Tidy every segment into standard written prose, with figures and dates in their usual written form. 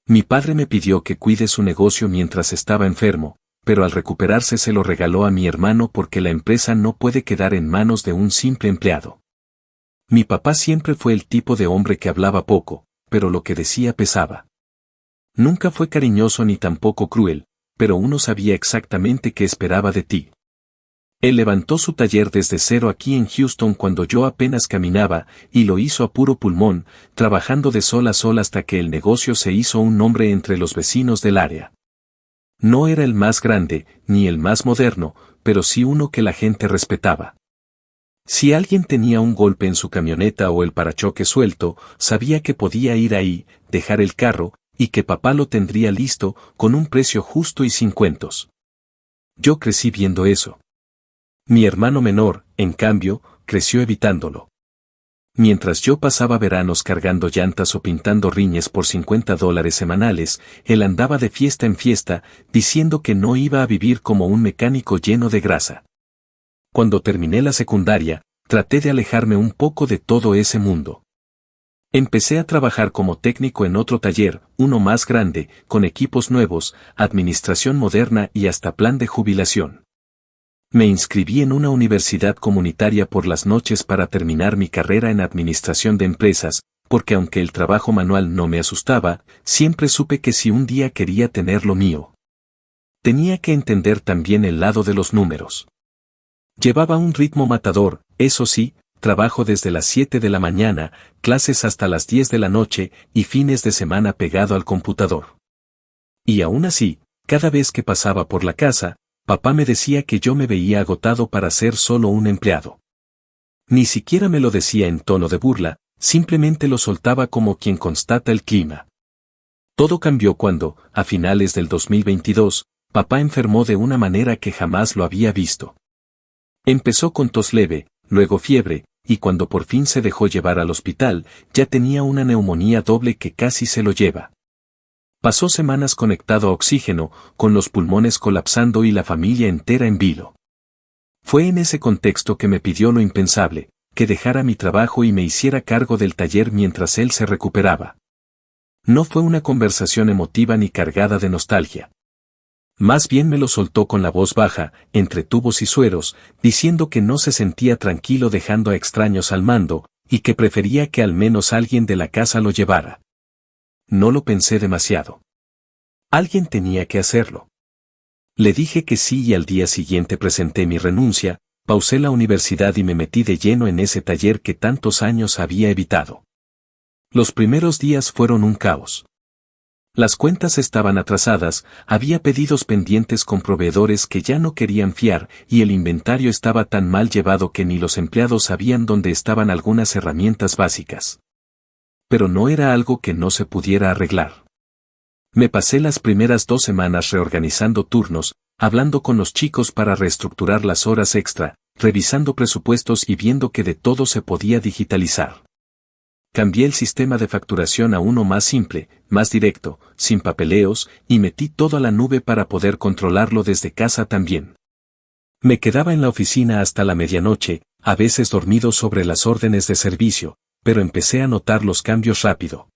Mi padre me pidió que cuide su negocio mientras estaba enfermo, pero al recuperarse se lo regaló a mi hermano porque la empresa no puede quedar en manos de un simple empleado. Mi papá siempre fue el tipo de hombre que hablaba poco, pero lo que decía pesaba. Nunca fue cariñoso ni tampoco cruel, pero uno sabía exactamente qué esperaba de ti. Él levantó su taller desde cero aquí en Houston cuando yo apenas caminaba, y lo hizo a puro pulmón, trabajando de sol a sol hasta que el negocio se hizo un nombre entre los vecinos del área. No era el más grande, ni el más moderno, pero sí uno que la gente respetaba. Si alguien tenía un golpe en su camioneta o el parachoque suelto, sabía que podía ir ahí, dejar el carro, y que papá lo tendría listo, con un precio justo y sin cuentos. Yo crecí viendo eso. Mi hermano menor, en cambio, creció evitándolo. Mientras yo pasaba veranos cargando llantas o pintando riñes por $50 semanales, él andaba de fiesta en fiesta, diciendo que no iba a vivir como un mecánico lleno de grasa. Cuando terminé la secundaria, traté de alejarme un poco de todo ese mundo. Empecé a trabajar como técnico en otro taller, uno más grande, con equipos nuevos, administración moderna y hasta plan de jubilación. Me inscribí en una universidad comunitaria por las noches para terminar mi carrera en administración de empresas, porque aunque el trabajo manual no me asustaba, siempre supe que si un día quería tener lo mío, tenía que entender también el lado de los números. Llevaba un ritmo matador, eso sí, trabajo desde las 7 de la mañana, clases hasta las 10 de la noche y fines de semana pegado al computador. Y aún así, cada vez que pasaba por la casa, papá me decía que yo me veía agotado para ser solo un empleado. Ni siquiera me lo decía en tono de burla, simplemente lo soltaba como quien constata el clima. Todo cambió cuando, a finales del 2022, papá enfermó de una manera que jamás lo había visto. Empezó con tos leve, luego fiebre, y cuando por fin se dejó llevar al hospital, ya tenía una neumonía doble que casi se lo lleva. Pasó semanas conectado a oxígeno, con los pulmones colapsando y la familia entera en vilo. Fue en ese contexto que me pidió lo impensable, que dejara mi trabajo y me hiciera cargo del taller mientras él se recuperaba. No fue una conversación emotiva ni cargada de nostalgia. Más bien me lo soltó con la voz baja, entre tubos y sueros, diciendo que no se sentía tranquilo dejando a extraños al mando, y que prefería que al menos alguien de la casa lo llevara. No lo pensé demasiado. Alguien tenía que hacerlo. Le dije que sí y al día siguiente presenté mi renuncia, pausé la universidad y me metí de lleno en ese taller que tantos años había evitado. Los primeros días fueron un caos. Las cuentas estaban atrasadas, había pedidos pendientes con proveedores que ya no querían fiar y el inventario estaba tan mal llevado que ni los empleados sabían dónde estaban algunas herramientas básicas. Pero no era algo que no se pudiera arreglar. Me pasé las primeras 2 semanas reorganizando turnos, hablando con los chicos para reestructurar las horas extra, revisando presupuestos y viendo que de todo se podía digitalizar. Cambié el sistema de facturación a uno más simple, más directo, sin papeleos, y metí todo a la nube para poder controlarlo desde casa también. Me quedaba en la oficina hasta la medianoche, a veces dormido sobre las órdenes de servicio, pero empecé a notar los cambios rápido.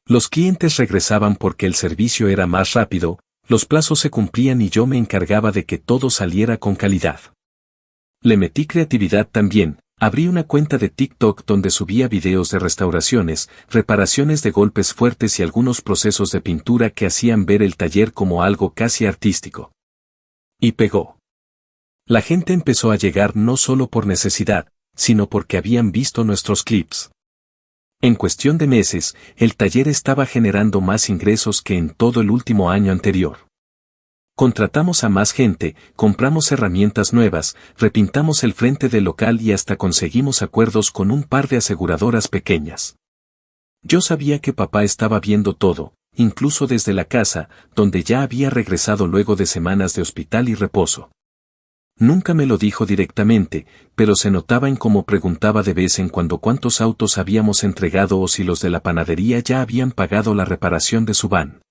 Los clientes regresaban porque el servicio era más rápido, los plazos se cumplían y yo me encargaba de que todo saliera con calidad. Le metí creatividad también, abrí una cuenta de TikTok donde subía videos de restauraciones, reparaciones de golpes fuertes y algunos procesos de pintura que hacían ver el taller como algo casi artístico. Y pegó. La gente empezó a llegar no solo por necesidad, sino porque habían visto nuestros clips. En cuestión de meses, el taller estaba generando más ingresos que en todo el último año anterior. Contratamos a más gente, compramos herramientas nuevas, repintamos el frente del local y hasta conseguimos acuerdos con un par de aseguradoras pequeñas. Yo sabía que papá estaba viendo todo, incluso desde la casa, donde ya había regresado luego de semanas de hospital y reposo. Nunca me lo dijo directamente, pero se notaba en cómo preguntaba de vez en cuando cuántos autos habíamos entregado o si los de la panadería ya habían pagado la reparación de su van.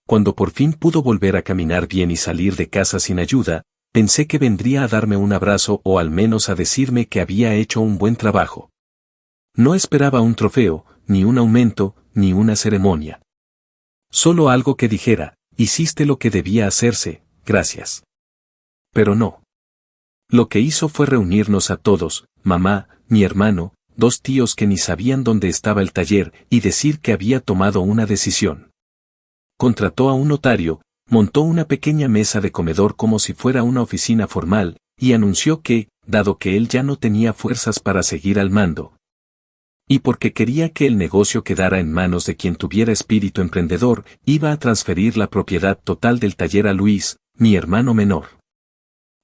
Cuando por fin pudo volver a caminar bien y salir de casa sin ayuda, pensé que vendría a darme un abrazo o al menos a decirme que había hecho un buen trabajo. No esperaba un trofeo, ni un aumento, ni una ceremonia. Solo algo que dijera, hiciste lo que debía hacerse, gracias. Pero no. Lo que hizo fue reunirnos a todos, mamá, mi hermano, 2 tíos que ni sabían dónde estaba el taller, y decir que había tomado una decisión. Contrató a un notario, montó una pequeña mesa de comedor como si fuera una oficina formal, y anunció que, dado que él ya no tenía fuerzas para seguir al mando, y porque quería que el negocio quedara en manos de quien tuviera espíritu emprendedor, iba a transferir la propiedad total del taller a Luis, mi hermano menor.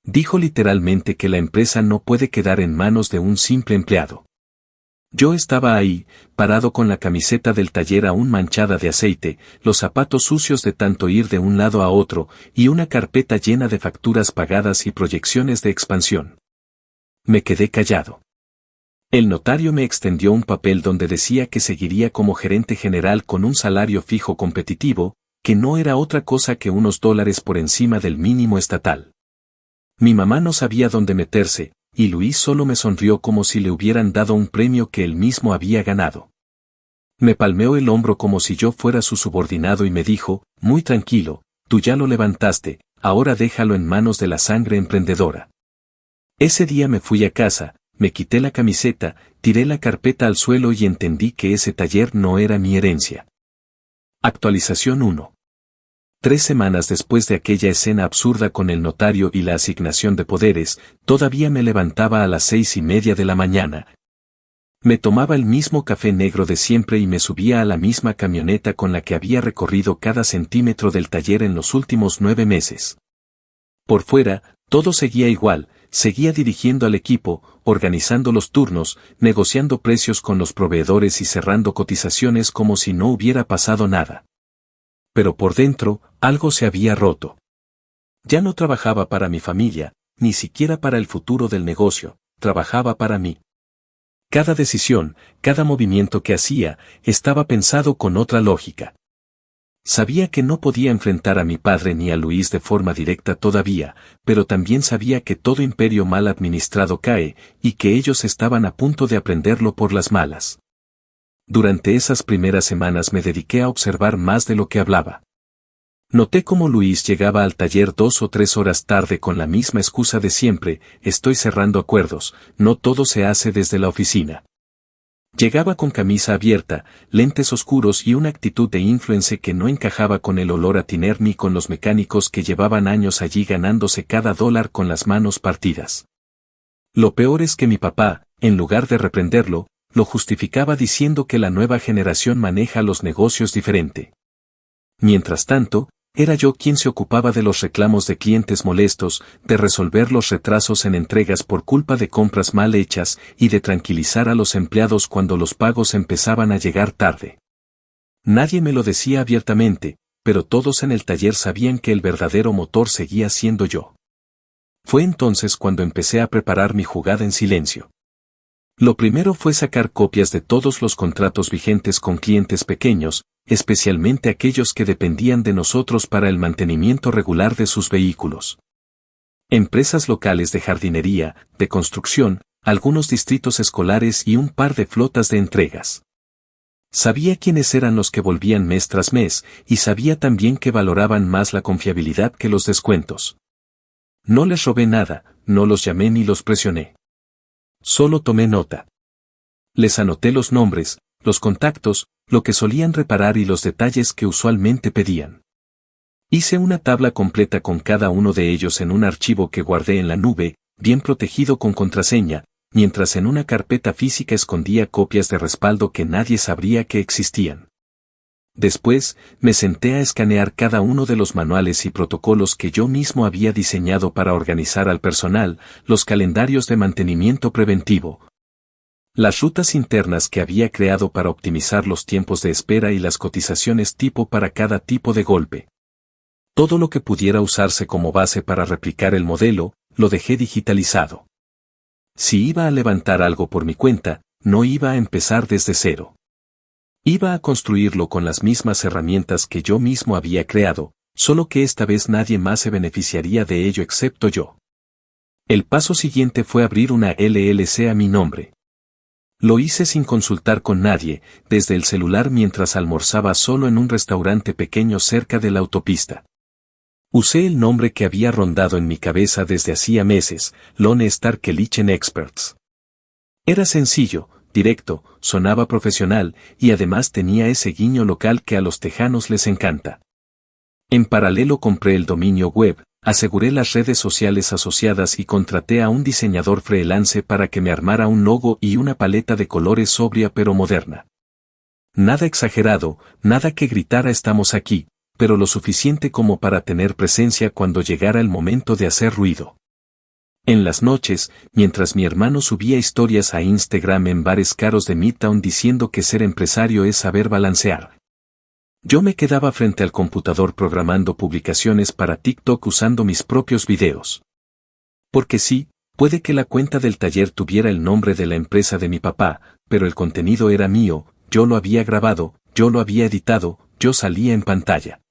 Dijo literalmente que la empresa no puede quedar en manos de un simple empleado. Yo estaba ahí, parado con la camiseta del taller aún manchada de aceite, los zapatos sucios de tanto ir de un lado a otro, y una carpeta llena de facturas pagadas y proyecciones de expansión. Me quedé callado. El notario me extendió un papel donde decía que seguiría como gerente general con un salario fijo competitivo, que no era otra cosa que unos $, por encima del mínimo estatal. Mi mamá no sabía dónde meterse, y Luis solo me sonrió como si le hubieran dado un premio que él mismo había ganado. Me palmeó el hombro como si yo fuera su subordinado y me dijo, muy tranquilo, tú ya lo levantaste, ahora déjalo en manos de la sangre emprendedora. Ese día me fui a casa, me quité la camiseta, tiré la carpeta al suelo y entendí que ese taller no era mi herencia. Actualización 1. 3 semanas después de aquella escena absurda con el notario y la asignación de poderes, todavía me levantaba a las 6:30 de la mañana. Me tomaba el mismo café negro de siempre y me subía a la misma camioneta con la que había recorrido cada centímetro del taller en los últimos 9 meses. Por fuera, todo seguía igual, seguía dirigiendo al equipo, organizando los turnos, negociando precios con los proveedores y cerrando cotizaciones como si no hubiera pasado nada. Pero por dentro, algo se había roto. Ya no trabajaba para mi familia, ni siquiera para el futuro del negocio, trabajaba para mí. Cada decisión, cada movimiento que hacía, estaba pensado con otra lógica. Sabía que no podía enfrentar a mi padre ni a Luis de forma directa todavía, pero también sabía que todo imperio mal administrado cae, y que ellos estaban a punto de aprenderlo por las malas. Durante esas primeras semanas me dediqué a observar más de lo que hablaba. Noté cómo Luis llegaba al taller 2 o 3 horas tarde con la misma excusa de siempre, estoy cerrando acuerdos, no todo se hace desde la oficina. Llegaba con camisa abierta, lentes oscuros y una actitud de influencer que no encajaba con el olor a tiner ni con los mecánicos que llevaban años allí ganándose cada $, con las manos partidas. Lo peor es que mi papá, en lugar de reprenderlo, lo justificaba diciendo que la nueva generación maneja los negocios diferente. Mientras tanto, era yo quien se ocupaba de los reclamos de clientes molestos, de resolver los retrasos en entregas por culpa de compras mal hechas y de tranquilizar a los empleados cuando los pagos empezaban a llegar tarde. Nadie me lo decía abiertamente, pero todos en el taller sabían que el verdadero motor seguía siendo yo. Fue entonces cuando empecé a preparar mi jugada en silencio. Lo primero fue sacar copias de todos los contratos vigentes con clientes pequeños, especialmente aquellos que dependían de nosotros para el mantenimiento regular de sus vehículos. Empresas locales de jardinería, de construcción, algunos distritos escolares y un par de flotas de entregas. Sabía quiénes eran los que volvían mes tras mes, y sabía también que valoraban más la confiabilidad que los descuentos. No les robé nada, no los llamé ni los presioné. Solo tomé nota. Les anoté los nombres, los contactos, lo que solían reparar y los detalles que usualmente pedían. Hice una tabla completa con cada uno de ellos en un archivo que guardé en la nube, bien protegido con contraseña, mientras en una carpeta física escondía copias de respaldo que nadie sabría que existían. Después, me senté a escanear cada uno de los manuales y protocolos que yo mismo había diseñado para organizar al personal, los calendarios de mantenimiento preventivo, las rutas internas que había creado para optimizar los tiempos de espera y las cotizaciones tipo para cada tipo de golpe. Todo lo que pudiera usarse como base para replicar el modelo, lo dejé digitalizado. Si iba a levantar algo por mi cuenta, no iba a empezar desde cero. Iba a construirlo con las mismas herramientas que yo mismo había creado, solo que esta vez nadie más se beneficiaría de ello excepto yo. El paso siguiente fue abrir una LLC a mi nombre. Lo hice sin consultar con nadie, desde el celular mientras almorzaba solo en un restaurante pequeño cerca de la autopista. Usé el nombre que había rondado en mi cabeza desde hacía meses, Lone Star Kitchen Experts. Era sencillo, directo, sonaba profesional y además tenía ese guiño local que a los tejanos les encanta. En paralelo compré el dominio web, aseguré las redes sociales asociadas y contraté a un diseñador freelance para que me armara un logo y una paleta de colores sobria pero moderna. Nada exagerado, nada que gritara estamos aquí, pero lo suficiente como para tener presencia cuando llegara el momento de hacer ruido. En las noches, mientras mi hermano subía historias a Instagram en bares caros de Midtown diciendo que ser empresario es saber balancear, yo me quedaba frente al computador programando publicaciones para TikTok usando mis propios videos. Porque sí, puede que la cuenta del taller tuviera el nombre de la empresa de mi papá, pero el contenido era mío, yo lo había grabado, yo lo había editado, yo salía en pantalla.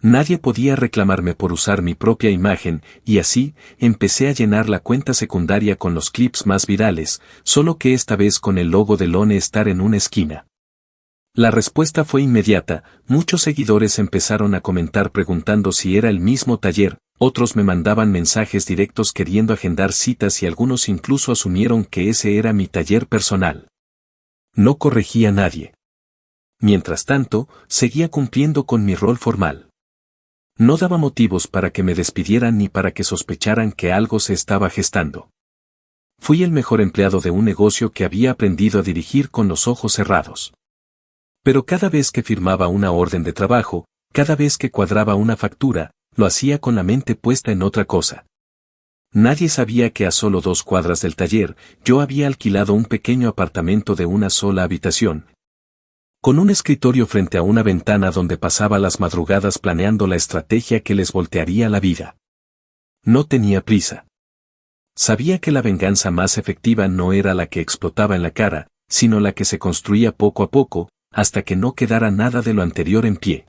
Nadie podía reclamarme por usar mi propia imagen, y así, empecé a llenar la cuenta secundaria con los clips más virales, solo que esta vez con el logo de Lone Star en una esquina. La respuesta fue inmediata, muchos seguidores empezaron a comentar preguntando si era el mismo taller, otros me mandaban mensajes directos queriendo agendar citas y algunos incluso asumieron que ese era mi taller personal. No corregí a nadie. Mientras tanto, seguía cumpliendo con mi rol formal. No daba motivos para que me despidieran ni para que sospecharan que algo se estaba gestando. Fui el mejor empleado de un negocio que había aprendido a dirigir con los ojos cerrados. Pero cada vez que firmaba una orden de trabajo, cada vez que cuadraba una factura, lo hacía con la mente puesta en otra cosa. Nadie sabía que a solo 2 cuadras del taller, yo había alquilado un pequeño apartamento de una sola habitación, con un escritorio frente a una ventana donde pasaba las madrugadas planeando la estrategia que les voltearía la vida. No tenía prisa. Sabía que la venganza más efectiva no era la que explotaba en la cara, sino la que se construía poco a poco, hasta que no quedara nada de lo anterior en pie.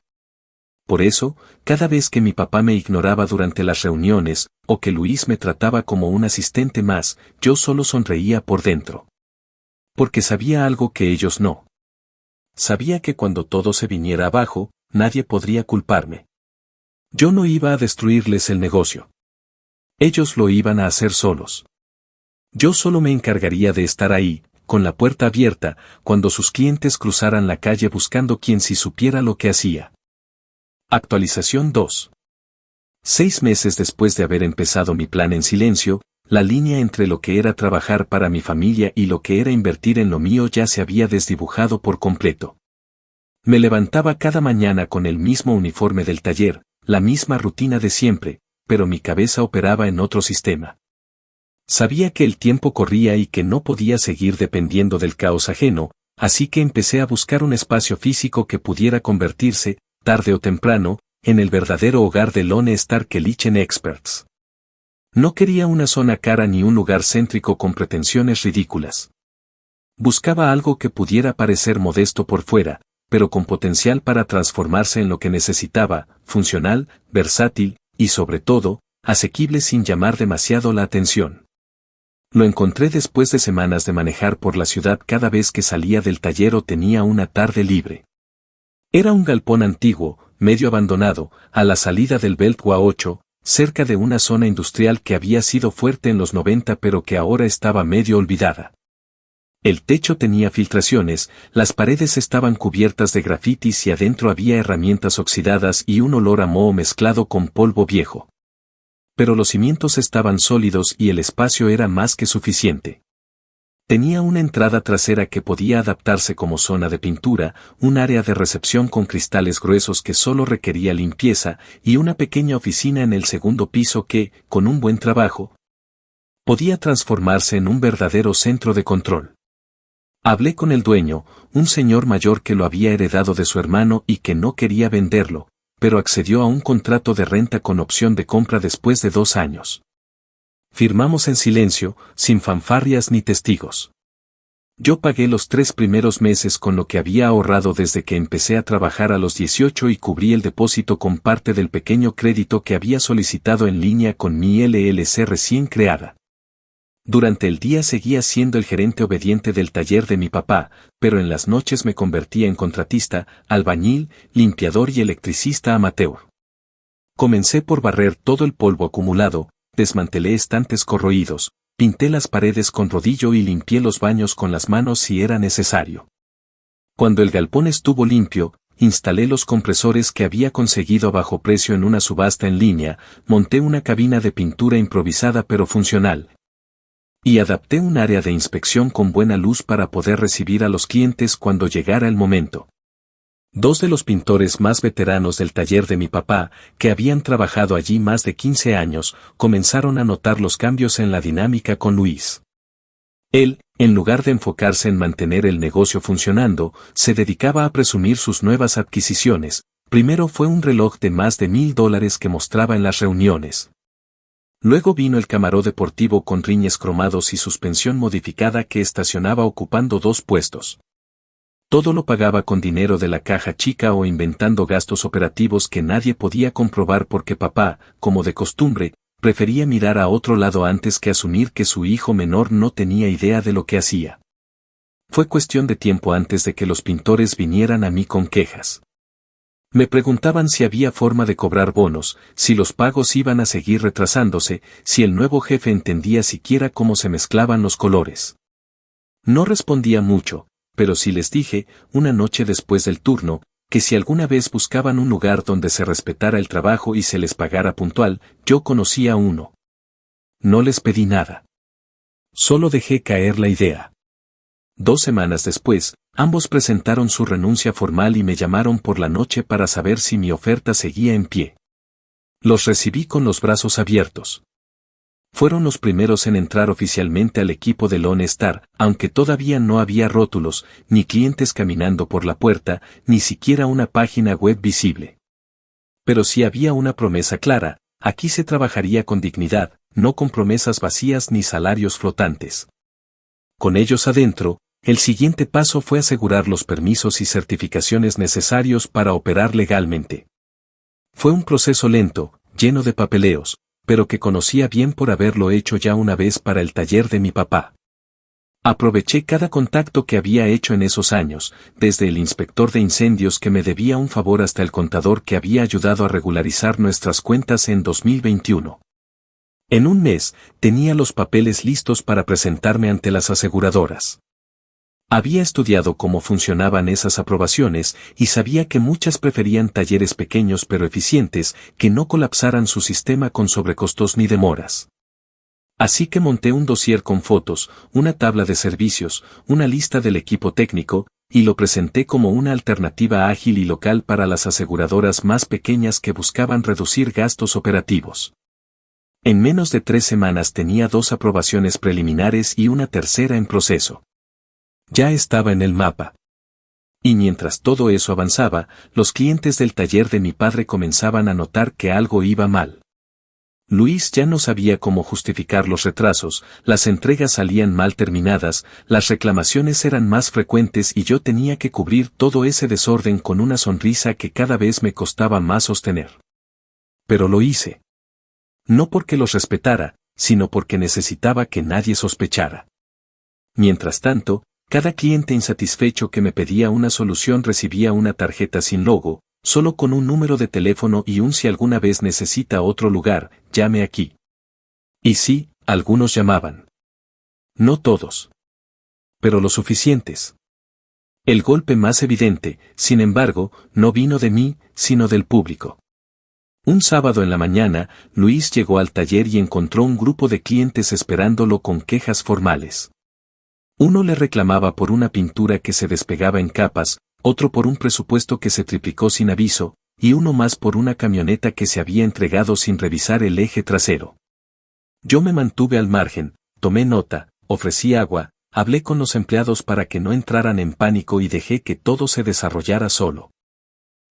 Por eso, cada vez que mi papá me ignoraba durante las reuniones, o que Luis me trataba como un asistente más, yo solo sonreía por dentro. Porque sabía algo que ellos no. Sabía que cuando todo se viniera abajo, nadie podría culparme. Yo no iba a destruirles el negocio. Ellos lo iban a hacer solos. Yo solo me encargaría de estar ahí, con la puerta abierta, cuando sus clientes cruzaran la calle buscando quien sí supiera lo que hacía. Actualización 2. 6 meses después de haber empezado mi plan en silencio, la línea entre lo que era trabajar para mi familia y lo que era invertir en lo mío ya se había desdibujado por completo. Me levantaba cada mañana con el mismo uniforme del taller, la misma rutina de siempre, pero mi cabeza operaba en otro sistema. Sabía que el tiempo corría y que no podía seguir dependiendo del caos ajeno, así que empecé a buscar un espacio físico que pudiera convertirse, tarde o temprano, en el verdadero hogar de Lone Star Kitchen Experts. No quería una zona cara ni un lugar céntrico con pretensiones ridículas. Buscaba algo que pudiera parecer modesto por fuera, pero con potencial para transformarse en lo que necesitaba, funcional, versátil, y sobre todo, asequible sin llamar demasiado la atención. Lo encontré después de semanas de manejar por la ciudad cada vez que salía del taller o tenía una tarde libre. Era un galpón antiguo, medio abandonado, a la salida del Beltway 8, cerca de una zona industrial que había sido fuerte en los 90 pero que ahora estaba medio olvidada. El techo tenía filtraciones, las paredes estaban cubiertas de grafitis y adentro había herramientas oxidadas y un olor a moho mezclado con polvo viejo. Pero los cimientos estaban sólidos y el espacio era más que suficiente. Tenía una entrada trasera que podía adaptarse como zona de pintura, un área de recepción con cristales gruesos que solo requería limpieza y una pequeña oficina en el segundo piso que, con un buen trabajo, podía transformarse en un verdadero centro de control. Hablé con el dueño, un señor mayor que lo había heredado de su hermano y que no quería venderlo, pero accedió a un contrato de renta con opción de compra después de 2 años. Firmamos en silencio, sin fanfarrias ni testigos. Yo pagué los 3 primeros meses con lo que había ahorrado desde que empecé a trabajar a los 18 y cubrí el depósito con parte del pequeño crédito que había solicitado en línea con mi LLC recién creada. Durante el día seguía siendo el gerente obediente del taller de mi papá, pero en las noches me convertía en contratista, albañil, limpiador y electricista amateur. Comencé por barrer todo el polvo acumulado, desmantelé estantes corroídos, pinté las paredes con rodillo y limpié los baños con las manos si era necesario. Cuando el galpón estuvo limpio, instalé los compresores que había conseguido a bajo precio en una subasta en línea, monté una cabina de pintura improvisada pero funcional, y adapté un área de inspección con buena luz para poder recibir a los clientes cuando llegara el momento. Dos de los pintores más veteranos del taller de mi papá, que habían trabajado allí más de 15 años, comenzaron a notar los cambios en la dinámica con Luis. Él, en lugar de enfocarse en mantener el negocio funcionando, se dedicaba a presumir sus nuevas adquisiciones. Primero fue un reloj de más de $1,000 que mostraba en las reuniones. Luego vino el Camaro deportivo con rines cromados y suspensión modificada que estacionaba ocupando 2 puestos. Todo lo pagaba con dinero de la caja chica o inventando gastos operativos que nadie podía comprobar porque papá, como de costumbre, prefería mirar a otro lado antes que asumir que su hijo menor no tenía idea de lo que hacía. Fue cuestión de tiempo antes de que los pintores vinieran a mí con quejas. Me preguntaban si había forma de cobrar bonos, si los pagos iban a seguir retrasándose, si el nuevo jefe entendía siquiera cómo se mezclaban los colores. No respondía mucho, pero sí les dije, una noche después del turno, que si alguna vez buscaban un lugar donde se respetara el trabajo y se les pagara puntual, yo conocía uno. No les pedí nada. Solo dejé caer la idea. 2 semanas después, ambos presentaron su renuncia formal y me llamaron por la noche para saber si mi oferta seguía en pie. Los recibí con los brazos abiertos. Fueron los primeros en entrar oficialmente al equipo de Lone Star, aunque todavía no había rótulos, ni clientes caminando por la puerta, ni siquiera una página web visible. Pero sí había una promesa clara, aquí se trabajaría con dignidad, no con promesas vacías ni salarios flotantes. Con ellos adentro, el siguiente paso fue asegurar los permisos y certificaciones necesarios para operar legalmente. Fue un proceso lento, lleno de papeleos, pero que conocía bien por haberlo hecho ya una vez para el taller de mi papá. Aproveché cada contacto que había hecho en esos años, desde el inspector de incendios que me debía un favor hasta el contador que había ayudado a regularizar nuestras cuentas en 2021. En un mes, tenía los papeles listos para presentarme ante las aseguradoras. Había estudiado cómo funcionaban esas aprobaciones y sabía que muchas preferían talleres pequeños pero eficientes que no colapsaran su sistema con sobrecostos ni demoras. Así que monté un dossier con fotos, una tabla de servicios, una lista del equipo técnico, y lo presenté como una alternativa ágil y local para las aseguradoras más pequeñas que buscaban reducir gastos operativos. En menos de 3 semanas tenía 2 aprobaciones preliminares y una tercera en proceso. Ya estaba en el mapa. Y mientras todo eso avanzaba, los clientes del taller de mi padre comenzaban a notar que algo iba mal. Luis ya no sabía cómo justificar los retrasos, las entregas salían mal terminadas, las reclamaciones eran más frecuentes y yo tenía que cubrir todo ese desorden con una sonrisa que cada vez me costaba más sostener. Pero lo hice. No porque los respetara, sino porque necesitaba que nadie sospechara. Mientras tanto, cada cliente insatisfecho que me pedía una solución recibía una tarjeta sin logo, solo con un número de teléfono y un si alguna vez necesita otro lugar, llame aquí. Y sí, algunos llamaban. No todos. Pero lo suficientes. El golpe más evidente, sin embargo, no vino de mí, sino del público. Un sábado en la mañana, Luis llegó al taller y encontró un grupo de clientes esperándolo con quejas formales. Uno le reclamaba por una pintura que se despegaba en capas, otro por un presupuesto que se triplicó sin aviso, y uno más por una camioneta que se había entregado sin revisar el eje trasero. Yo me mantuve al margen, tomé nota, ofrecí agua, hablé con los empleados para que no entraran en pánico y dejé que todo se desarrollara solo.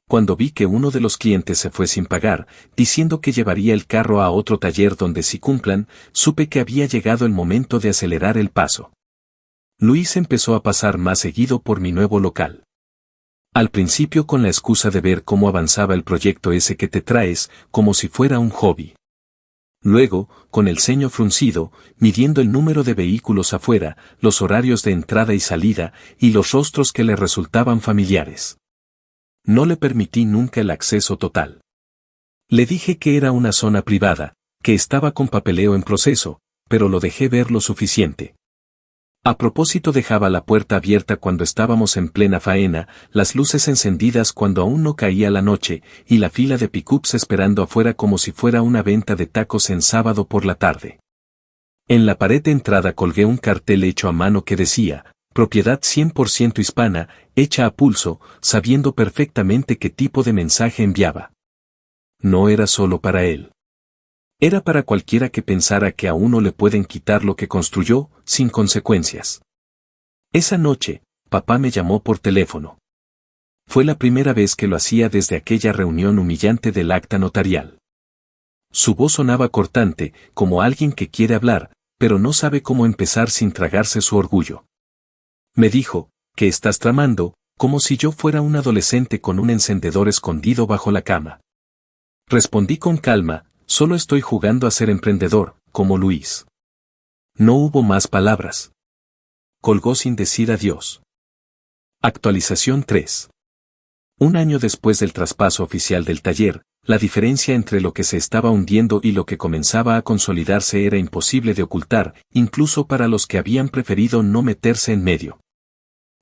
Cuando vi que uno de los clientes se fue sin pagar, diciendo que llevaría el carro a otro taller donde sí cumplan, supe que había llegado el momento de acelerar el paso. Luis empezó a pasar más seguido por mi nuevo local. Al principio con la excusa de ver cómo avanzaba el proyecto ese que te traes, como si fuera un hobby. Luego, con el ceño fruncido, midiendo el número de vehículos afuera, los horarios de entrada y salida, y los rostros que le resultaban familiares. No le permití nunca el acceso total. Le dije que era una zona privada, que estaba con papeleo en proceso, pero lo dejé ver lo suficiente. A propósito, dejaba la puerta abierta cuando estábamos en plena faena, las luces encendidas cuando aún no caía la noche, y la fila de pickups esperando afuera como si fuera una venta de tacos en sábado por la tarde. En la pared de entrada colgué un cartel hecho a mano que decía, propiedad 100% hispana, hecha a pulso, sabiendo perfectamente qué tipo de mensaje enviaba. No era solo para él. Era para cualquiera que pensara que a uno le pueden quitar lo que construyó, sin consecuencias. Esa noche, papá me llamó por teléfono. Fue la primera vez que lo hacía desde aquella reunión humillante del acta notarial. Su voz sonaba cortante, como alguien que quiere hablar, pero no sabe cómo empezar sin tragarse su orgullo. Me dijo, ¿qué estás tramando?, como si yo fuera un adolescente con un encendedor escondido bajo la cama. Respondí con calma, solo estoy jugando a ser emprendedor, como Luis. No hubo más palabras. Colgó sin decir adiós. Actualización 3. Un año después del traspaso oficial del taller, la diferencia entre lo que se estaba hundiendo y lo que comenzaba a consolidarse era imposible de ocultar, incluso para los que habían preferido no meterse en medio.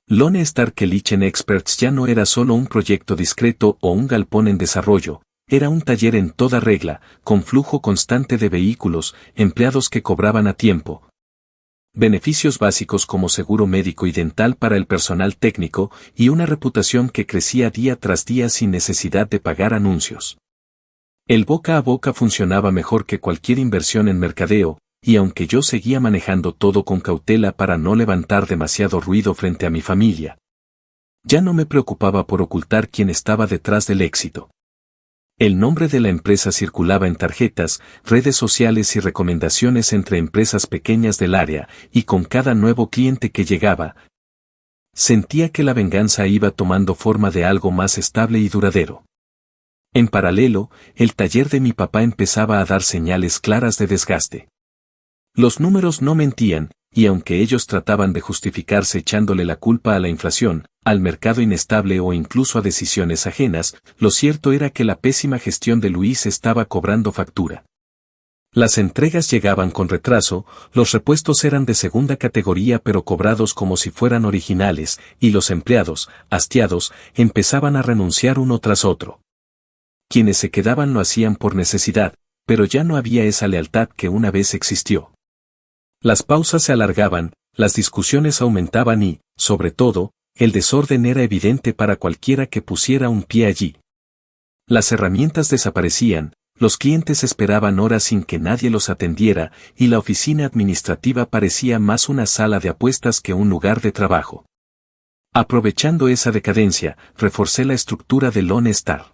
Lone Star Kitchen Experts ya no era solo un proyecto discreto o un galpón en desarrollo, era un taller en toda regla, con flujo constante de vehículos, empleados que cobraban a tiempo, beneficios básicos como seguro médico y dental para el personal técnico, y una reputación que crecía día tras día sin necesidad de pagar anuncios. El boca a boca funcionaba mejor que cualquier inversión en mercadeo, y aunque yo seguía manejando todo con cautela para no levantar demasiado ruido frente a mi familia, ya no me preocupaba por ocultar quién estaba detrás del éxito. El nombre de la empresa circulaba en tarjetas, redes sociales y recomendaciones entre empresas pequeñas del área, y con cada nuevo cliente que llegaba, sentía que la venganza iba tomando forma de algo más estable y duradero. En paralelo, el taller de mi papá empezaba a dar señales claras de desgaste. Los números no mentían, y aunque ellos trataban de justificarse echándole la culpa a la inflación, al mercado inestable o incluso a decisiones ajenas, lo cierto era que la pésima gestión de Luis estaba cobrando factura. Las entregas llegaban con retraso, los repuestos eran de segunda categoría pero cobrados como si fueran originales, y los empleados, hastiados, empezaban a renunciar uno tras otro. Quienes se quedaban lo hacían por necesidad, pero ya no había esa lealtad que una vez existió. Las pausas se alargaban, las discusiones aumentaban y, sobre todo, el desorden era evidente para cualquiera que pusiera un pie allí. Las herramientas desaparecían, los clientes esperaban horas sin que nadie los atendiera, y la oficina administrativa parecía más una sala de apuestas que un lugar de trabajo. Aprovechando esa decadencia, reforcé la estructura de Lone Star.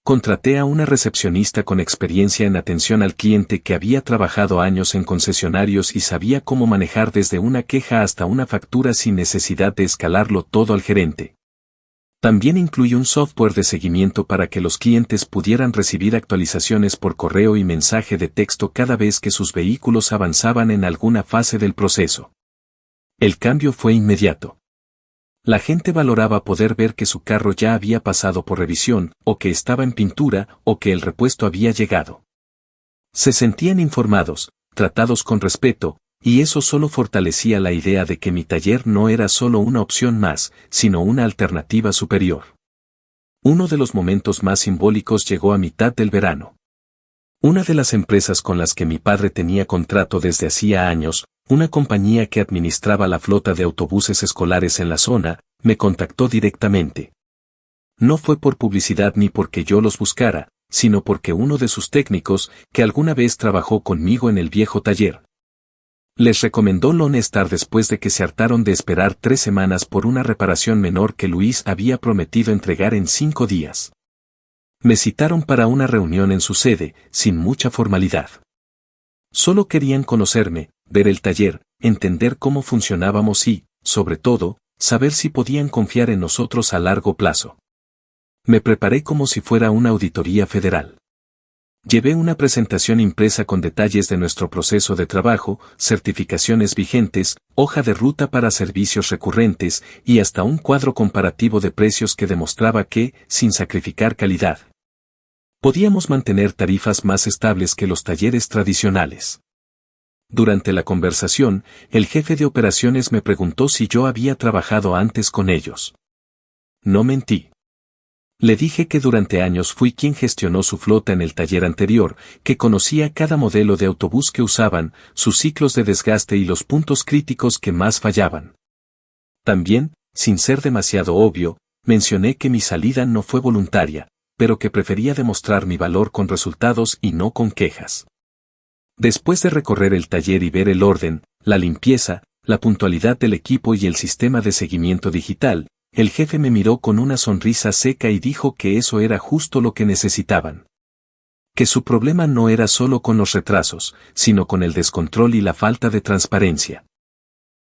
Contraté a una recepcionista con experiencia en atención al cliente que había trabajado años en concesionarios y sabía cómo manejar desde una queja hasta una factura sin necesidad de escalarlo todo al gerente. También incluí un software de seguimiento para que los clientes pudieran recibir actualizaciones por correo y mensaje de texto cada vez que sus vehículos avanzaban en alguna fase del proceso. El cambio fue inmediato. La gente valoraba poder ver que su carro ya había pasado por revisión, o que estaba en pintura, o que el repuesto había llegado. Se sentían informados, tratados con respeto, y eso solo fortalecía la idea de que mi taller no era solo una opción más, sino una alternativa superior. Uno de los momentos más simbólicos llegó a mitad del verano. Una de las empresas con las que mi padre tenía contrato desde hacía años, una compañía que administraba la flota de autobuses escolares en la zona, me contactó directamente. No fue por publicidad ni porque yo los buscara, sino porque uno de sus técnicos, que alguna vez trabajó conmigo en el viejo taller, les recomendó Lone Star después de que se hartaron de esperar 3 semanas por una reparación menor que Luis había prometido entregar en 5 días. Me citaron para una reunión en su sede, sin mucha formalidad. Solo querían conocerme, ver el taller, entender cómo funcionábamos y, sobre todo, saber si podían confiar en nosotros a largo plazo. Me preparé como si fuera una auditoría federal. Llevé una presentación impresa con detalles de nuestro proceso de trabajo, certificaciones vigentes, hoja de ruta para servicios recurrentes y hasta un cuadro comparativo de precios que demostraba que, sin sacrificar calidad, podíamos mantener tarifas más estables que los talleres tradicionales. Durante la conversación, el jefe de operaciones me preguntó si yo había trabajado antes con ellos. No mentí. Le dije que durante años fui quien gestionó su flota en el taller anterior, que conocía cada modelo de autobús que usaban, sus ciclos de desgaste y los puntos críticos que más fallaban. También, sin ser demasiado obvio, mencioné que mi salida no fue voluntaria, pero que prefería demostrar mi valor con resultados y no con quejas. Después de recorrer el taller y ver el orden, la limpieza, la puntualidad del equipo y el sistema de seguimiento digital, el jefe me miró con una sonrisa seca y dijo que eso era justo lo que necesitaban. Que su problema no era solo con los retrasos, sino con el descontrol y la falta de transparencia.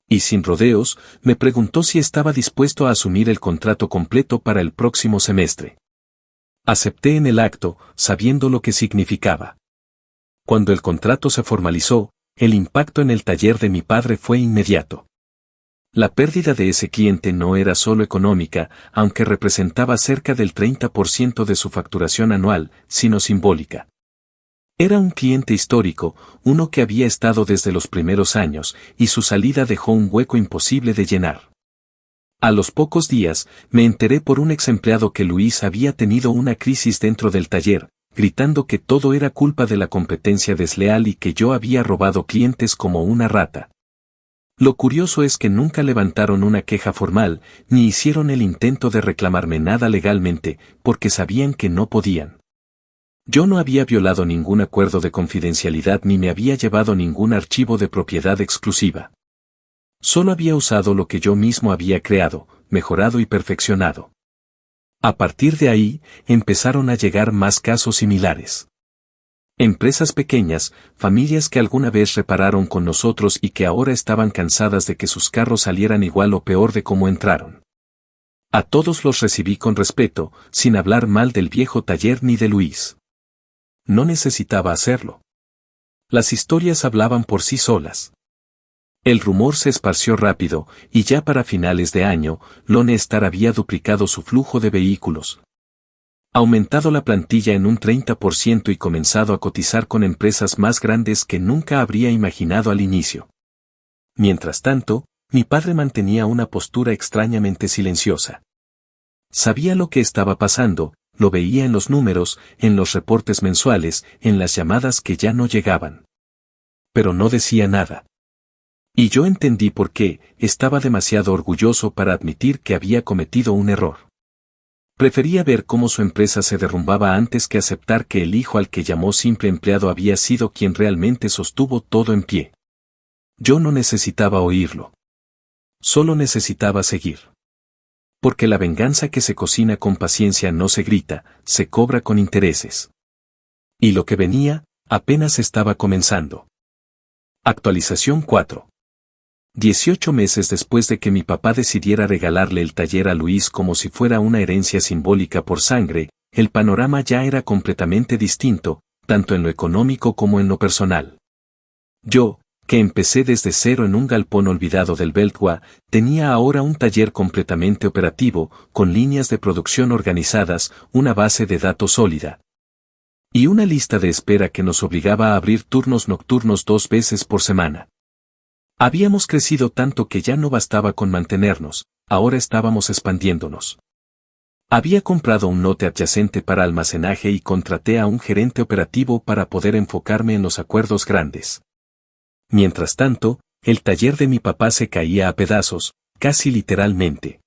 Y sin rodeos, me preguntó si estaba dispuesto a asumir el contrato completo para el próximo semestre. Acepté en el acto, sabiendo lo que significaba. Cuando el contrato se formalizó, el impacto en el taller de mi padre fue inmediato. La pérdida de ese cliente no era solo económica, aunque representaba cerca del 30% de su facturación anual, sino simbólica. Era un cliente histórico, uno que había estado desde los primeros años, y su salida dejó un hueco imposible de llenar. A los pocos días, me enteré por un exempleado que Luis había tenido una crisis dentro del taller, gritando que todo era culpa de la competencia desleal y que yo había robado clientes como una rata. Lo curioso es que nunca levantaron una queja formal, ni hicieron el intento de reclamarme nada legalmente, porque sabían que no podían. Yo no había violado ningún acuerdo de confidencialidad ni me había llevado ningún archivo de propiedad exclusiva. Solo había usado lo que yo mismo había creado, mejorado y perfeccionado. A partir de ahí, empezaron a llegar más casos similares. Empresas pequeñas, familias que alguna vez repararon con nosotros y que ahora estaban cansadas de que sus carros salieran igual o peor de cómo entraron. A todos los recibí con respeto, sin hablar mal del viejo taller ni de Luis. No necesitaba hacerlo. Las historias hablaban por sí solas. El rumor se esparció rápido, y ya para finales de año, Lone Star había duplicado su flujo de vehículos, aumentado la plantilla en un 30% y comenzado a cotizar con empresas más grandes que nunca habría imaginado al inicio. Mientras tanto, mi padre mantenía una postura extrañamente silenciosa. Sabía lo que estaba pasando, lo veía en los números, en los reportes mensuales, en las llamadas que ya no llegaban. Pero no decía nada. Y yo entendí por qué, estaba demasiado orgulloso para admitir que había cometido un error. Prefería ver cómo su empresa se derrumbaba antes que aceptar que el hijo al que llamó simple empleado había sido quien realmente sostuvo todo en pie. Yo no necesitaba oírlo. Solo necesitaba seguir. Porque la venganza que se cocina con paciencia no se grita, se cobra con intereses. Y lo que venía, apenas estaba comenzando. Actualización 4. 18 meses después de que mi papá decidiera regalarle el taller a Luis como si fuera una herencia simbólica por sangre, el panorama ya era completamente distinto, tanto en lo económico como en lo personal. Yo, que empecé desde cero en un galpón olvidado del Beltwaa, tenía ahora un taller completamente operativo, con líneas de producción organizadas, una base de datos sólida y una lista de espera que nos obligaba a abrir turnos nocturnos 2 veces por semana. Habíamos crecido tanto que ya no bastaba con mantenernos, ahora estábamos expandiéndonos. Había comprado un lote adyacente para almacenaje y contraté a un gerente operativo para poder enfocarme en los acuerdos grandes. Mientras tanto, el taller de mi papá se caía a pedazos, casi literalmente.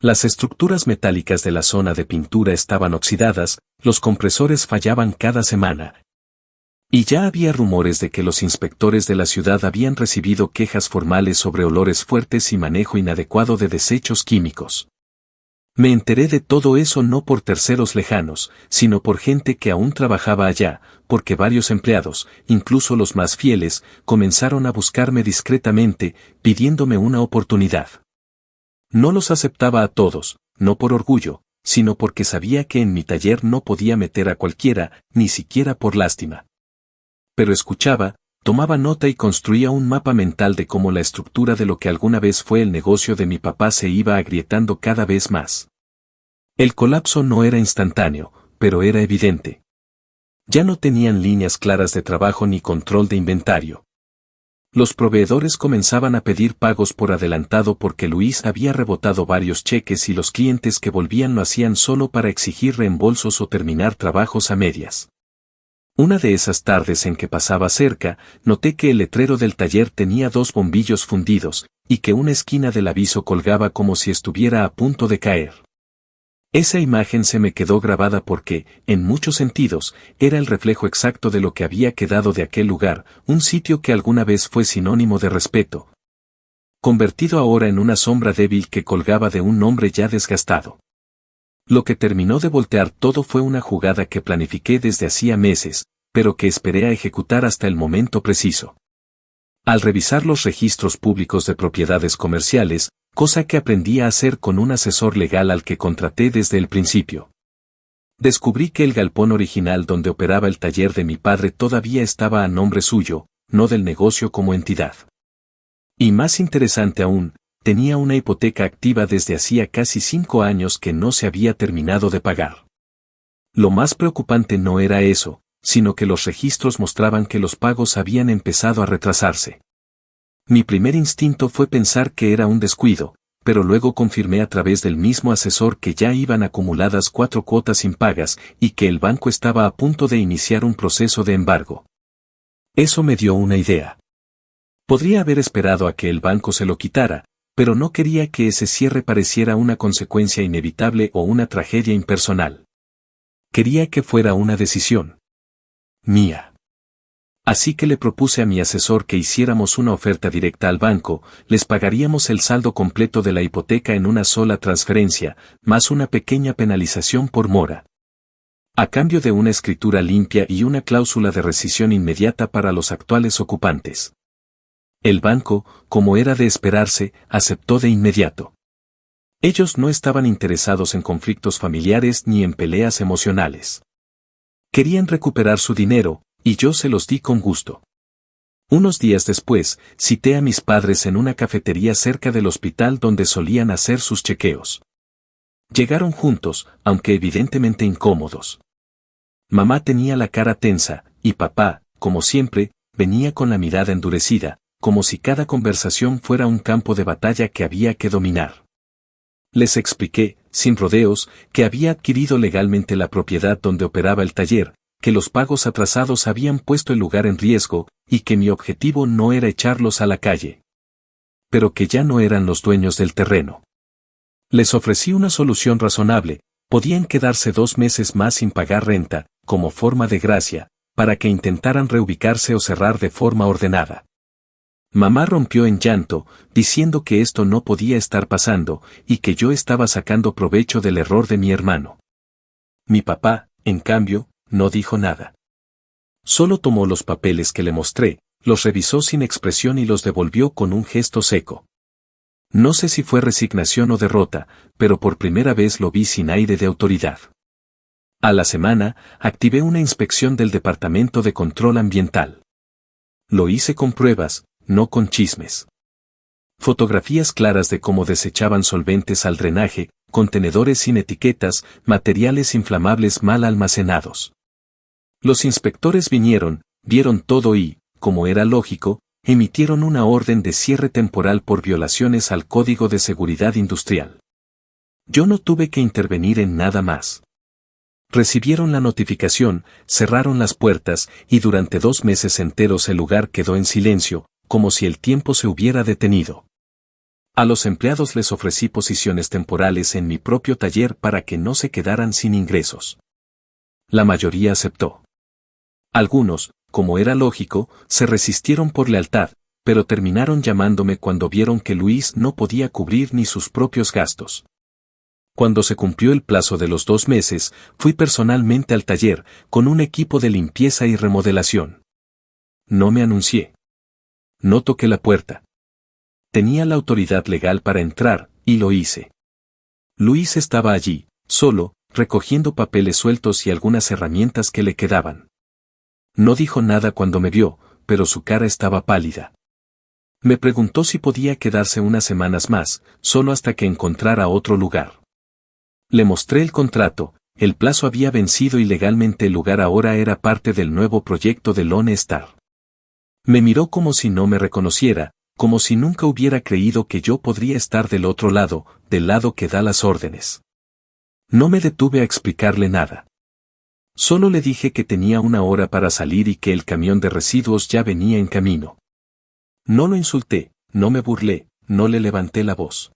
Las estructuras metálicas de la zona de pintura estaban oxidadas, los compresores fallaban cada semana. Y ya había rumores de que los inspectores de la ciudad habían recibido quejas formales sobre olores fuertes y manejo inadecuado de desechos químicos. Me enteré de todo eso no por terceros lejanos, sino por gente que aún trabajaba allá, porque varios empleados, incluso los más fieles, comenzaron a buscarme discretamente, pidiéndome una oportunidad. No los aceptaba a todos, no por orgullo, sino porque sabía que en mi taller no podía meter a cualquiera, ni siquiera por lástima. Pero escuchaba, tomaba nota y construía un mapa mental de cómo la estructura de lo que alguna vez fue el negocio de mi papá se iba agrietando cada vez más. El colapso no era instantáneo, pero era evidente. Ya no tenían líneas claras de trabajo ni control de inventario. Los proveedores comenzaban a pedir pagos por adelantado porque Luis había rebotado varios cheques y los clientes que volvían lo hacían solo para exigir reembolsos o terminar trabajos a medias. Una de esas tardes en que pasaba cerca, noté que el letrero del taller tenía 2 bombillos fundidos, y que una esquina del aviso colgaba como si estuviera a punto de caer. Esa imagen se me quedó grabada porque, en muchos sentidos, era el reflejo exacto de lo que había quedado de aquel lugar, un sitio que alguna vez fue sinónimo de respeto, convertido ahora en una sombra débil que colgaba de un hombre ya desgastado. Lo que terminó de voltear todo fue una jugada que planifiqué desde hacía meses, pero que esperé a ejecutar hasta el momento preciso. Al revisar los registros públicos de propiedades comerciales, cosa que aprendí a hacer con un asesor legal al que contraté desde el principio, descubrí que el galpón original donde operaba el taller de mi padre todavía estaba a nombre suyo, no del negocio como entidad. Y más interesante aún, tenía una hipoteca activa desde hacía casi 5 años que no se había terminado de pagar. Lo más preocupante no era eso, sino que los registros mostraban que los pagos habían empezado a retrasarse. Mi primer instinto fue pensar que era un descuido, pero luego confirmé a través del mismo asesor que ya iban acumuladas 4 cuotas impagas y que el banco estaba a punto de iniciar un proceso de embargo. Eso me dio una idea. Podría haber esperado a que el banco se lo quitara, pero no quería que ese cierre pareciera una consecuencia inevitable o una tragedia impersonal. Quería que fuera una decisión mía. Así que le propuse a mi asesor que hiciéramos una oferta directa al banco, les pagaríamos el saldo completo de la hipoteca en una sola transferencia, más una pequeña penalización por mora, a cambio de una escritura limpia y una cláusula de rescisión inmediata para los actuales ocupantes. El banco, como era de esperarse, aceptó de inmediato. Ellos no estaban interesados en conflictos familiares ni en peleas emocionales. Querían recuperar su dinero, y yo se los di con gusto. Unos días después, cité a mis padres en una cafetería cerca del hospital donde solían hacer sus chequeos. Llegaron juntos, aunque evidentemente incómodos. Mamá tenía la cara tensa, y papá, como siempre, venía con la mirada endurecida, como si cada conversación fuera un campo de batalla que había que dominar. Les expliqué, sin rodeos, que había adquirido legalmente la propiedad donde operaba el taller, que los pagos atrasados habían puesto el lugar en riesgo, y que mi objetivo no era echarlos a la calle. Pero que ya no eran los dueños del terreno. Les ofrecí una solución razonable, podían quedarse 2 meses más sin pagar renta, como forma de gracia, para que intentaran reubicarse o cerrar de forma ordenada. Mamá rompió en llanto, diciendo que esto no podía estar pasando, y que yo estaba sacando provecho del error de mi hermano. Mi papá, en cambio, no dijo nada. Solo tomó los papeles que le mostré, los revisó sin expresión y los devolvió con un gesto seco. No sé si fue resignación o derrota, pero por primera vez lo vi sin aire de autoridad. A la semana, activé una inspección del Departamento de Control Ambiental. Lo hice con pruebas, no con chismes. Fotografías claras de cómo desechaban solventes al drenaje, contenedores sin etiquetas, materiales inflamables mal almacenados. Los inspectores vinieron, vieron todo y, como era lógico, emitieron una orden de cierre temporal por violaciones al Código de Seguridad Industrial. Yo no tuve que intervenir en nada más. Recibieron la notificación, cerraron las puertas y durante 2 meses enteros el lugar quedó en silencio, como si el tiempo se hubiera detenido. A los empleados les ofrecí posiciones temporales en mi propio taller para que no se quedaran sin ingresos. La mayoría aceptó. Algunos, como era lógico, se resistieron por lealtad, pero terminaron llamándome cuando vieron que Luis no podía cubrir ni sus propios gastos. Cuando se cumplió el plazo de los 2 meses, fui personalmente al taller, con un equipo de limpieza y remodelación. No me anuncié. No toqué la puerta. Tenía la autoridad legal para entrar, y lo hice. Luis estaba allí, solo, recogiendo papeles sueltos y algunas herramientas que le quedaban. No dijo nada cuando me vio, pero su cara estaba pálida. Me preguntó si podía quedarse unas semanas más, solo hasta que encontrara otro lugar. Le mostré el contrato, el plazo había vencido y legalmente el lugar ahora era parte del nuevo proyecto de Lone Star. Me miró como si no me reconociera, como si nunca hubiera creído que yo podría estar del otro lado, del lado que da las órdenes. No me detuve a explicarle nada. Solo le dije que tenía una hora para salir y que el camión de residuos ya venía en camino. No lo insulté, no me burlé, no le levanté la voz.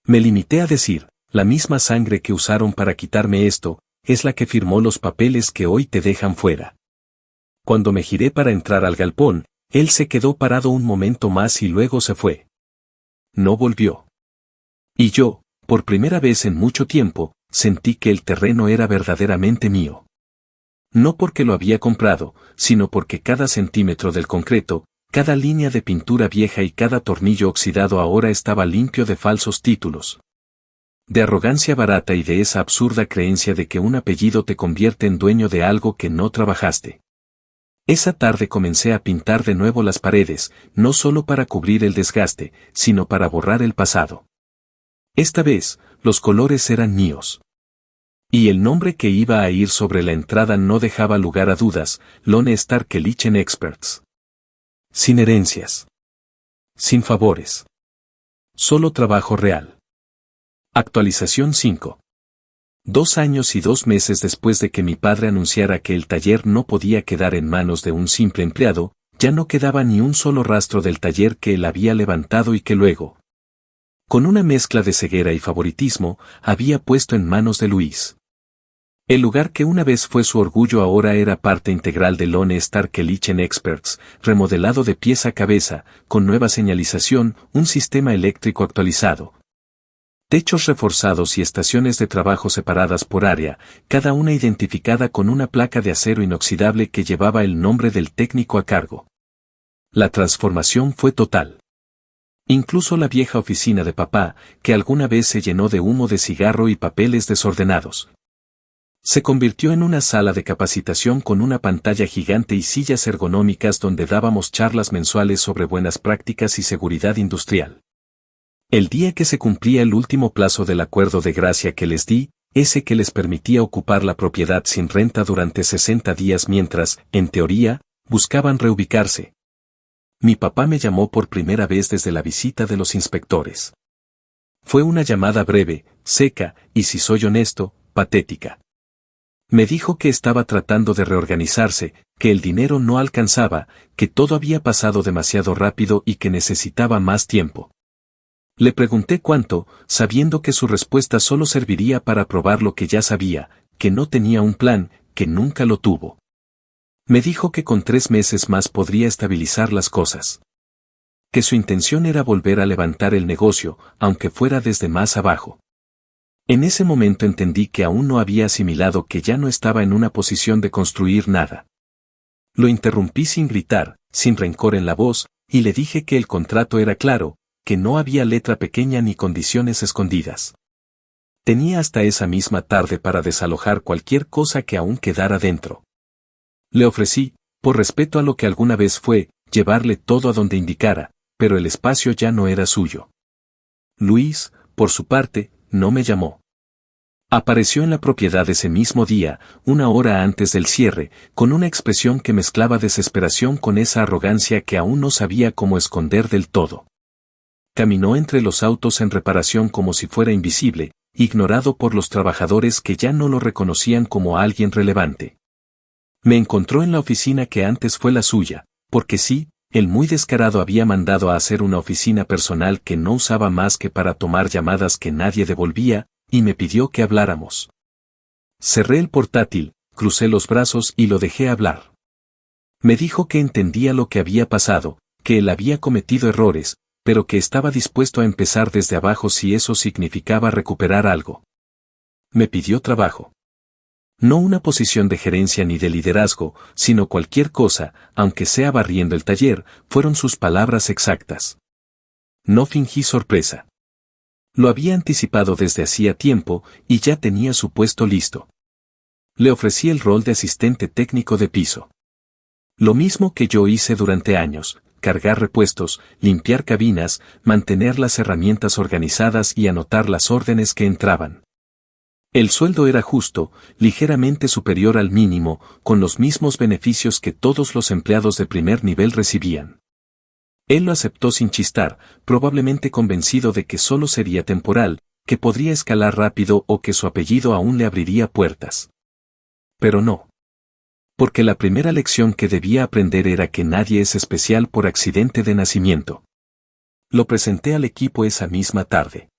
Me limité a decir, la misma sangre que usaron para quitarme esto, es la que firmó los papeles que hoy te dejan fuera. Cuando me giré para entrar al galpón, él se quedó parado un momento más y luego se fue. No volvió. Y yo, por primera vez en mucho tiempo, sentí que el terreno era verdaderamente mío. No porque lo había comprado, sino porque cada centímetro del concreto, cada línea de pintura vieja y cada tornillo oxidado ahora estaba limpio de falsos títulos. De arrogancia barata y de esa absurda creencia de que un apellido te convierte en dueño de algo que no trabajaste. Esa tarde comencé a pintar de nuevo las paredes, no solo para cubrir el desgaste, sino para borrar el pasado. Esta vez, los colores eran míos. Y el nombre que iba a ir sobre la entrada no dejaba lugar a dudas, Lone Star Kitchen Experts. Sin herencias. Sin favores. Solo trabajo real. Actualización 5. 2 años y 2 meses después de que mi padre anunciara que el taller no podía quedar en manos de un simple empleado, ya no quedaba ni un solo rastro del taller que él había levantado y que luego, con una mezcla de ceguera y favoritismo, había puesto en manos de Luis. El lugar que una vez fue su orgullo ahora era parte integral de Lone Star Kitchen Experts, remodelado de pies a cabeza, con nueva señalización, un sistema eléctrico actualizado. Techos reforzados y estaciones de trabajo separadas por área, cada una identificada con una placa de acero inoxidable que llevaba el nombre del técnico a cargo. La transformación fue total. Incluso la vieja oficina de papá, que alguna vez se llenó de humo de cigarro y papeles desordenados, se convirtió en una sala de capacitación con una pantalla gigante y sillas ergonómicas donde dábamos charlas mensuales sobre buenas prácticas y seguridad industrial. El día que se cumplía el último plazo del acuerdo de gracia que les di, ese que les permitía ocupar la propiedad sin renta durante 60 días mientras, en teoría, buscaban reubicarse. Mi papá me llamó por primera vez desde la visita de los inspectores. Fue una llamada breve, seca, y si soy honesto, patética. Me dijo que estaba tratando de reorganizarse, que el dinero no alcanzaba, que todo había pasado demasiado rápido y que necesitaba más tiempo. Le pregunté cuánto, sabiendo que su respuesta solo serviría para probar lo que ya sabía, que no tenía un plan, que nunca lo tuvo. Me dijo que con 3 meses más podría estabilizar las cosas. Que su intención era volver a levantar el negocio, aunque fuera desde más abajo. En ese momento entendí que aún no había asimilado que ya no estaba en una posición de construir nada. Lo interrumpí sin gritar, sin rencor en la voz, y le dije que el contrato era claro, que no había letra pequeña ni condiciones escondidas. Tenía hasta esa misma tarde para desalojar cualquier cosa que aún quedara dentro. Le ofrecí, por respeto a lo que alguna vez fue, llevarle todo a donde indicara, pero el espacio ya no era suyo. Luis, por su parte, no me llamó. Apareció en la propiedad ese mismo día, 1 hora antes del cierre, con una expresión que mezclaba desesperación con esa arrogancia que aún no sabía cómo esconder del todo. Caminó entre los autos en reparación como si fuera invisible, ignorado por los trabajadores que ya no lo reconocían como alguien relevante. Me encontró en la oficina que antes fue la suya, porque sí, el muy descarado había mandado a hacer una oficina personal que no usaba más que para tomar llamadas que nadie devolvía, y me pidió que habláramos. Cerré el portátil, crucé los brazos y lo dejé hablar. Me dijo que entendía lo que había pasado, que él había cometido errores, pero que estaba dispuesto a empezar desde abajo si eso significaba recuperar algo. Me pidió trabajo. No una posición de gerencia ni de liderazgo, sino cualquier cosa, aunque sea barriendo el taller, fueron sus palabras exactas. No fingí sorpresa. Lo había anticipado desde hacía tiempo y ya tenía su puesto listo. Le ofrecí el rol de asistente técnico de piso. Lo mismo que yo hice durante años: cargar repuestos, limpiar cabinas, mantener las herramientas organizadas y anotar las órdenes que entraban. El sueldo era justo, ligeramente superior al mínimo, con los mismos beneficios que todos los empleados de primer nivel recibían. Él lo aceptó sin chistar, probablemente convencido de que solo sería temporal, que podría escalar rápido o que su apellido aún le abriría puertas. Pero no. Porque la primera lección que debía aprender era que nadie es especial por accidente de nacimiento. Lo presenté al equipo esa misma tarde.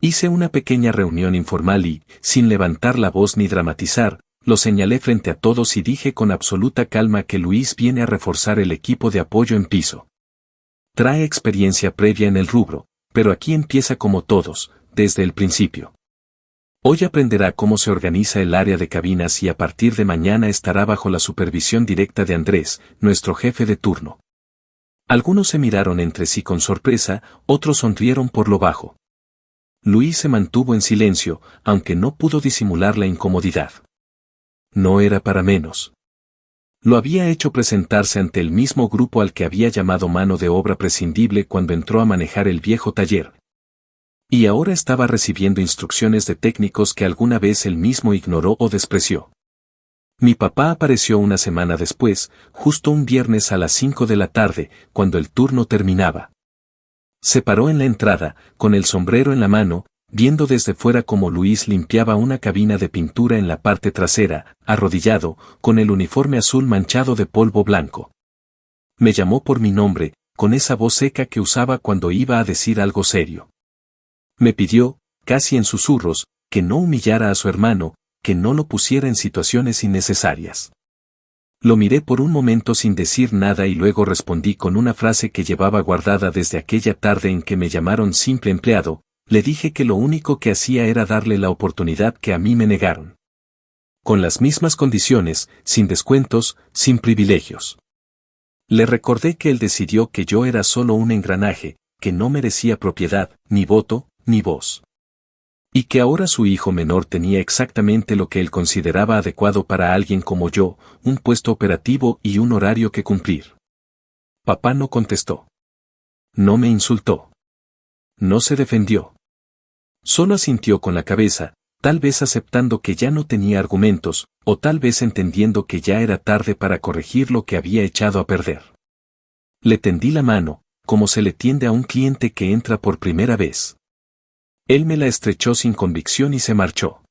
Hice una pequeña reunión informal y, sin levantar la voz ni dramatizar, lo señalé frente a todos y dije con absoluta calma que Luis viene a reforzar el equipo de apoyo en piso. Trae experiencia previa en el rubro, pero aquí empieza como todos, desde el principio. Hoy aprenderá cómo se organiza el área de cabinas y a partir de mañana estará bajo la supervisión directa de Andrés, nuestro jefe de turno. Algunos se miraron entre sí con sorpresa, otros sonrieron por lo bajo. Luis se mantuvo en silencio, aunque no pudo disimular la incomodidad. No era para menos. Lo había hecho presentarse ante el mismo grupo al que había llamado mano de obra prescindible cuando entró a manejar el viejo taller. Y ahora estaba recibiendo instrucciones de técnicos que alguna vez él mismo ignoró o despreció. Mi papá apareció una semana después, justo un viernes a las 5 de la tarde, cuando el turno terminaba. Se paró en la entrada, con el sombrero en la mano, viendo desde fuera cómo Luis limpiaba una cabina de pintura en la parte trasera, arrodillado, con el uniforme azul manchado de polvo blanco. Me llamó por mi nombre, con esa voz seca que usaba cuando iba a decir algo serio. Me pidió, casi en susurros, que no humillara a su hermano, que no lo pusiera en situaciones innecesarias. Lo miré por un momento sin decir nada y luego respondí con una frase que llevaba guardada desde aquella tarde en que me llamaron simple empleado. Le dije que lo único que hacía era darle la oportunidad que a mí me negaron. Con las mismas condiciones, sin descuentos, sin privilegios. Le recordé que él decidió que yo era solo un engranaje, que no merecía propiedad, ni voto, ni voz. Y que ahora su hijo menor tenía exactamente lo que él consideraba adecuado para alguien como yo, un puesto operativo y un horario que cumplir. Papá no contestó. No me insultó. No se defendió. Solo asintió con la cabeza, tal vez aceptando que ya no tenía argumentos, o tal vez entendiendo que ya era tarde para corregir lo que había echado a perder. Le tendí la mano, como se le tiende a un cliente que entra por primera vez. Él me la estrechó sin convicción y se marchó.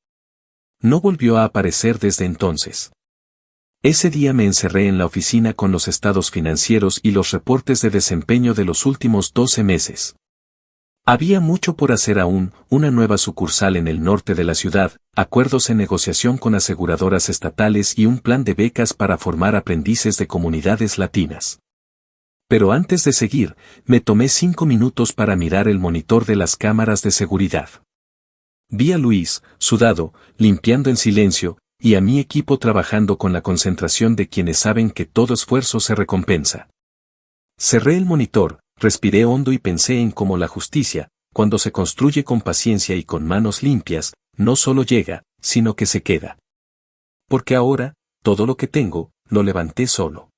No volvió a aparecer desde entonces. Ese día me encerré en la oficina con los estados financieros y los reportes de desempeño de los últimos 12 meses. Había mucho por hacer aún, una nueva sucursal en el norte de la ciudad, acuerdos en negociación con aseguradoras estatales y un plan de becas para formar aprendices de comunidades latinas. Pero antes de seguir, me tomé 5 minutos para mirar el monitor de las cámaras de seguridad. Vi a Luis, sudado, limpiando en silencio, y a mi equipo trabajando con la concentración de quienes saben que todo esfuerzo se recompensa. Cerré el monitor, respiré hondo y pensé en cómo la justicia, cuando se construye con paciencia y con manos limpias, no solo llega, sino que se queda. Porque ahora, todo lo que tengo, lo levanté solo.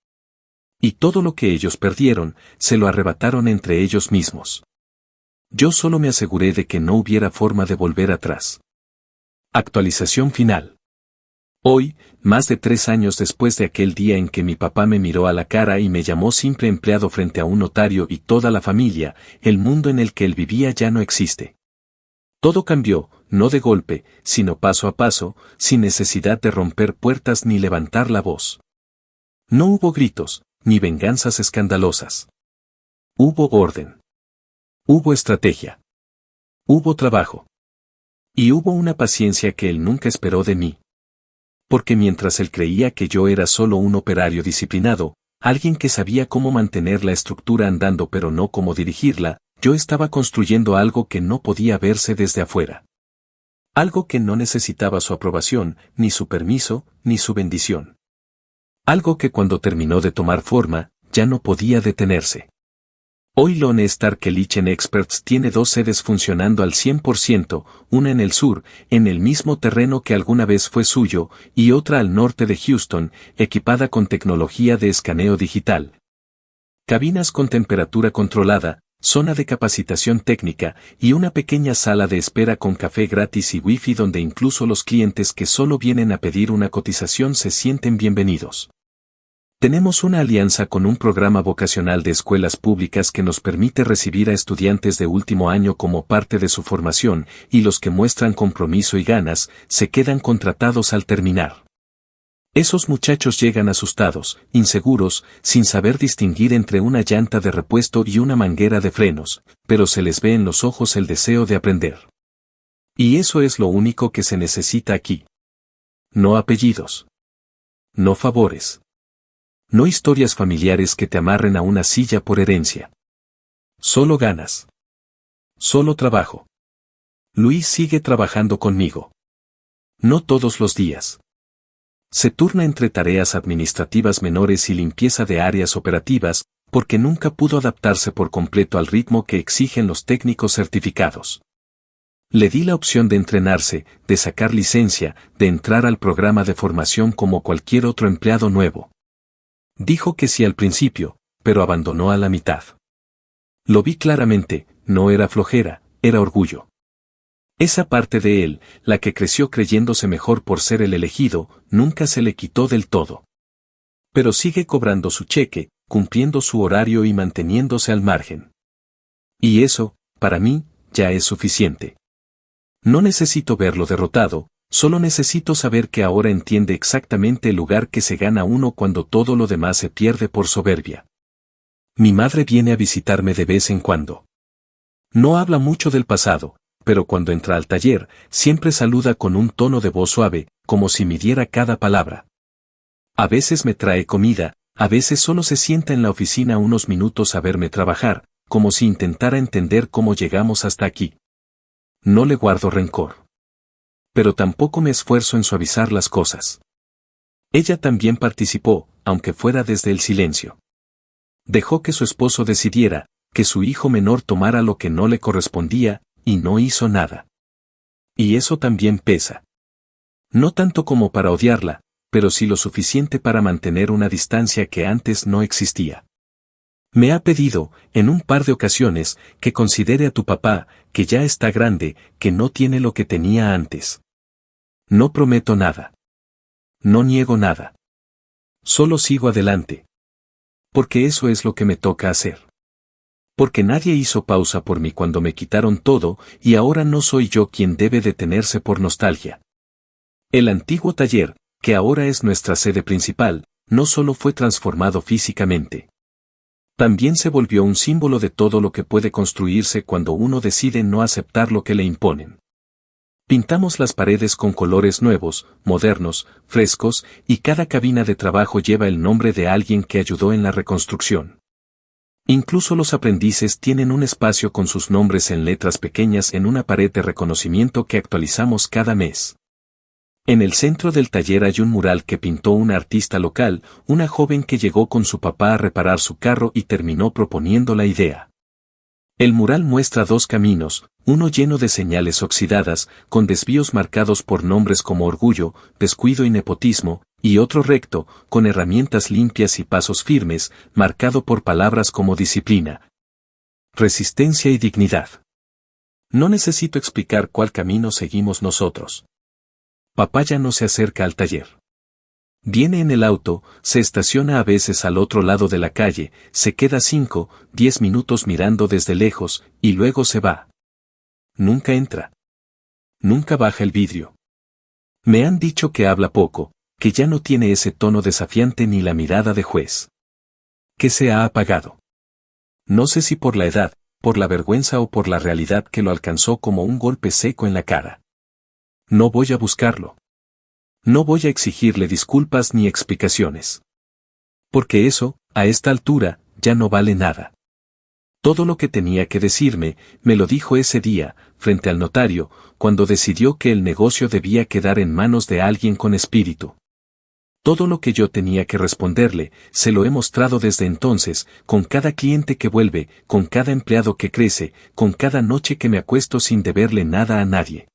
Y todo lo que ellos perdieron, se lo arrebataron entre ellos mismos. Yo solo me aseguré de que no hubiera forma de volver atrás. Actualización final. Hoy, más de 3 años después de aquel día en que mi papá me miró a la cara y me llamó simple empleado frente a un notario y toda la familia, el mundo en el que él vivía ya no existe. Todo cambió, no de golpe, sino paso a paso, sin necesidad de romper puertas ni levantar la voz. No hubo gritos, ni venganzas escandalosas. Hubo orden. Hubo estrategia. Hubo trabajo. Y hubo una paciencia que él nunca esperó de mí. Porque mientras él creía que yo era solo un operario disciplinado, alguien que sabía cómo mantener la estructura andando pero no cómo dirigirla, yo estaba construyendo algo que no podía verse desde afuera. Algo que no necesitaba su aprobación, ni su permiso, ni su bendición. Algo que cuando terminó de tomar forma, ya no podía detenerse. Hoy Lone Star Kitchen Experts tiene 2 sedes funcionando al 100%, una en el sur, en el mismo terreno que alguna vez fue suyo, y otra al norte de Houston, equipada con tecnología de escaneo digital. Cabinas con temperatura controlada, zona de capacitación técnica y una pequeña sala de espera con café gratis y wifi donde incluso los clientes que solo vienen a pedir una cotización se sienten bienvenidos. Tenemos una alianza con un programa vocacional de escuelas públicas que nos permite recibir a estudiantes de último año como parte de su formación, y los que muestran compromiso y ganas, se quedan contratados al terminar. Esos muchachos llegan asustados, inseguros, sin saber distinguir entre una llanta de repuesto y una manguera de frenos, pero se les ve en los ojos el deseo de aprender. Y eso es lo único que se necesita aquí. No apellidos. No favores. No historias familiares que te amarren a una silla por herencia. Solo ganas. Solo trabajo. Luis sigue trabajando conmigo. No todos los días. Se turna entre tareas administrativas menores y limpieza de áreas operativas, porque nunca pudo adaptarse por completo al ritmo que exigen los técnicos certificados. Le di la opción de entrenarse, de sacar licencia, de entrar al programa de formación como cualquier otro empleado nuevo. Dijo que sí al principio, pero abandonó a la mitad. Lo vi claramente, no era flojera, era orgullo. Esa parte de él, la que creció creyéndose mejor por ser el elegido, nunca se le quitó del todo. Pero sigue cobrando su cheque, cumpliendo su horario y manteniéndose al margen. Y eso, para mí, ya es suficiente. No necesito verlo derrotado, solo necesito saber que ahora entiende exactamente el lugar que se gana uno cuando todo lo demás se pierde por soberbia. Mi madre viene a visitarme de vez en cuando. No habla mucho del pasado, pero cuando entra al taller, siempre saluda con un tono de voz suave, como si midiera cada palabra. A veces me trae comida, a veces solo se sienta en la oficina unos minutos a verme trabajar, como si intentara entender cómo llegamos hasta aquí. No le guardo rencor. Pero tampoco me esfuerzo en suavizar las cosas. Ella también participó, aunque fuera desde el silencio. Dejó que su esposo decidiera, que su hijo menor tomara lo que no le correspondía, y no hizo nada. Y eso también pesa. No tanto como para odiarla, pero sí lo suficiente para mantener una distancia que antes no existía. Me ha pedido, en un par de ocasiones, que considere a tu papá, que ya está grande, que no tiene lo que tenía antes. No prometo nada. No niego nada. Solo sigo adelante. Porque eso es lo que me toca hacer. Porque nadie hizo pausa por mí cuando me quitaron todo, y ahora no soy yo quien debe detenerse por nostalgia. El antiguo taller, que ahora es nuestra sede principal, no solo fue transformado físicamente. También se volvió un símbolo de todo lo que puede construirse cuando uno decide no aceptar lo que le imponen. Pintamos las paredes con colores nuevos, modernos, frescos, y cada cabina de trabajo lleva el nombre de alguien que ayudó en la reconstrucción. Incluso los aprendices tienen un espacio con sus nombres en letras pequeñas en una pared de reconocimiento que actualizamos cada mes. En el centro del taller hay un mural que pintó una artista local, una joven que llegó con su papá a reparar su carro y terminó proponiendo la idea. El mural muestra 2 caminos, uno lleno de señales oxidadas, con desvíos marcados por nombres como orgullo, descuido y nepotismo, y otro recto, con herramientas limpias y pasos firmes, marcado por palabras como disciplina, resistencia y dignidad. No necesito explicar cuál camino seguimos nosotros. Papá ya no se acerca al taller. Viene en el auto, se estaciona a veces al otro lado de la calle, se queda 5, 10 minutos mirando desde lejos, y luego se va. Nunca entra. Nunca baja el vidrio. Me han dicho que habla poco, que ya no tiene ese tono desafiante ni la mirada de juez. Que se ha apagado. No sé si por la edad, por la vergüenza o por la realidad que lo alcanzó como un golpe seco en la cara. No voy a buscarlo. No voy a exigirle disculpas ni explicaciones. Porque eso, a esta altura, ya no vale nada. Todo lo que tenía que decirme, me lo dijo ese día, frente al notario, cuando decidió que el negocio debía quedar en manos de alguien con espíritu. Todo lo que yo tenía que responderle, se lo he mostrado desde entonces, con cada cliente que vuelve, con cada empleado que crece, con cada noche que me acuesto sin deberle nada a nadie.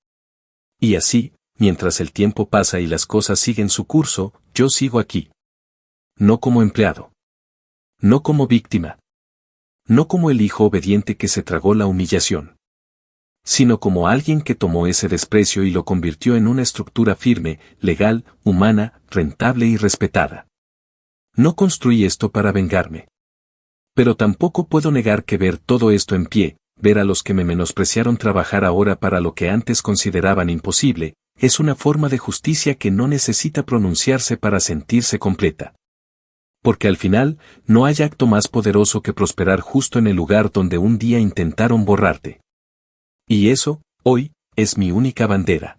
Y así, mientras el tiempo pasa y las cosas siguen su curso, yo sigo aquí. No como empleado. No como víctima. No como el hijo obediente que se tragó la humillación. Sino como alguien que tomó ese desprecio y lo convirtió en una estructura firme, legal, humana, rentable y respetada. No construí esto para vengarme. Pero tampoco puedo negar que ver todo esto en pie, ver a los que me menospreciaron trabajar ahora para lo que antes consideraban imposible, es una forma de justicia que no necesita pronunciarse para sentirse completa. Porque al final, no hay acto más poderoso que prosperar justo en el lugar donde un día intentaron borrarte. Y eso, hoy, es mi única bandera.